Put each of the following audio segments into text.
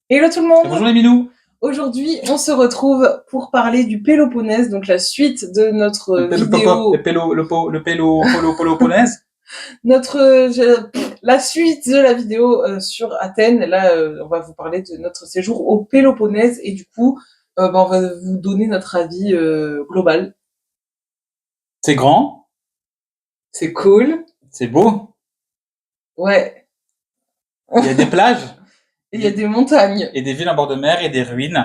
Hello tout le Et bonjour monde. les minous. Aujourd'hui, on se retrouve pour parler du Péloponnèse, donc la suite de notre Le papa, vidéo, polo, polonaise. la suite de la vidéo sur Athènes. Là, on va vous parler de notre séjour au Péloponnèse et du coup, on va vous donner notre avis global. C'est grand, C'est cool. c'est beau. Ouais. Il y a des plages Et il y a des montagnes. et des villes en bord de mer et des ruines.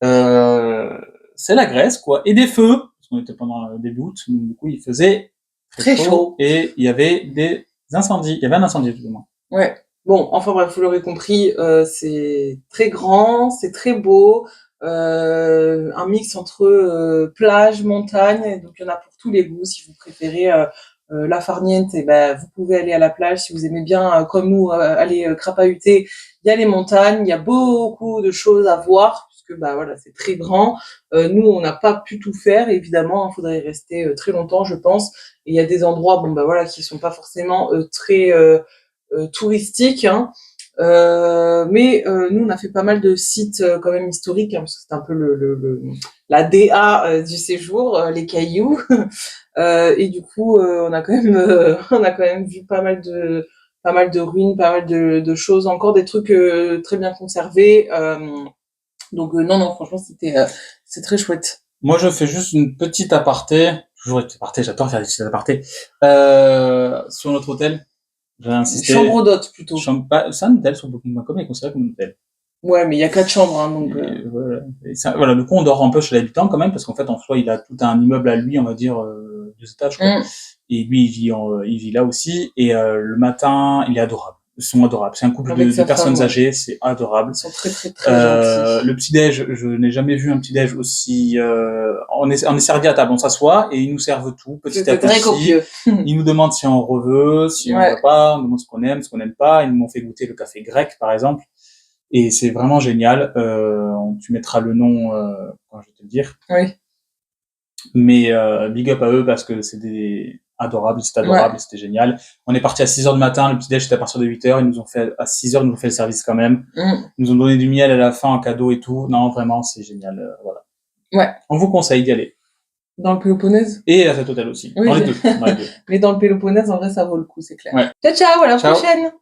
Euh, c'est la Grèce, quoi. Et des feux, parce qu'on était pendant le début août, donc du coup il faisait très Très chaud chaud. et il y avait des incendies. Il y avait un incendie tout du moins. Ouais. Bon, enfin bref, vous l'aurez compris, c'est très grand, c'est très beau, un mix entre plage, montagne, donc il y en a pour tous les goûts. Si vous préférez la farniente, et ben vous pouvez aller à la plage. Si vous aimez bien, comme nous, aller crapahuter, il y a les montagnes, il y a beaucoup de choses à voir, puisque bah voilà, c'est très grand. Nous, on n'a pas pu tout faire, évidemment, il faudrait y rester très longtemps, je pense. Et il y a des endroits, bon bah voilà, qui sont pas forcément très touristique, hein. Mais nous, on a fait pas mal de sites quand même historiques, hein, parce que c'est un peu la DA du séjour, les cailloux. Et du coup, on a quand même vu pas mal de ruines, pas mal de choses, encore des trucs très bien conservés. Donc non, non, franchement, c'est très chouette. Moi je fais juste une petite aparté. Toujours une petite aparté, j'adore faire des petites apartés. Sur notre hôtel, j'ai Chambre insisté. d'hôte plutôt. C'est un hôtel sur Booking.com, il est considéré comme un hôtel. Ouais, mais il y a 4 chambres, hein, donc. Et voilà. Voilà, du coup, on dort un peu chez l'habitant quand même, parce qu'en fait, en soi, il a tout un immeuble à lui, on va dire, 2 étages, quoi. Mm. Et lui, il vit là aussi. Et le matin, il est adorable. Ils sont adorables. C'est un couple Avec de sa femme, personnes ouais. âgées, c'est adorable. Ils sont très, très, très gentils. Le petit-déj, je n'ai jamais vu un petit-déj aussi... on est servi à table, on s'assoit et ils nous servent tout, petit à C'était très petit. copieux. Ils nous demandent si on reveut, si on veut Ouais. pas, on nous demande ce qu'on n'aime pas. Ils m'ont fait goûter le café grec, par exemple. Et c'est vraiment génial. Tu mettras le nom quand je vais te le dire. Oui. Mais big up à eux parce que c'était Ouais. adorable, c'était génial. On est parti à 6 heures du matin, le petit déj était à partir de 8 heures, ils nous ont fait à 6 heures, ils nous ont fait le service quand même. Mm. Ils nous ont donné du miel à la fin en cadeau et tout. Non, vraiment, c'est génial. Voilà. Ouais. On vous conseille d'y aller. Dans le Péloponnèse? Et à cet hôtel aussi. Oui. Dans les deux. Dans les deux. Mais dans le Péloponnèse, en vrai, ça vaut le coup, c'est clair. Ouais. Ciao, ciao, à la Ciao. prochaine!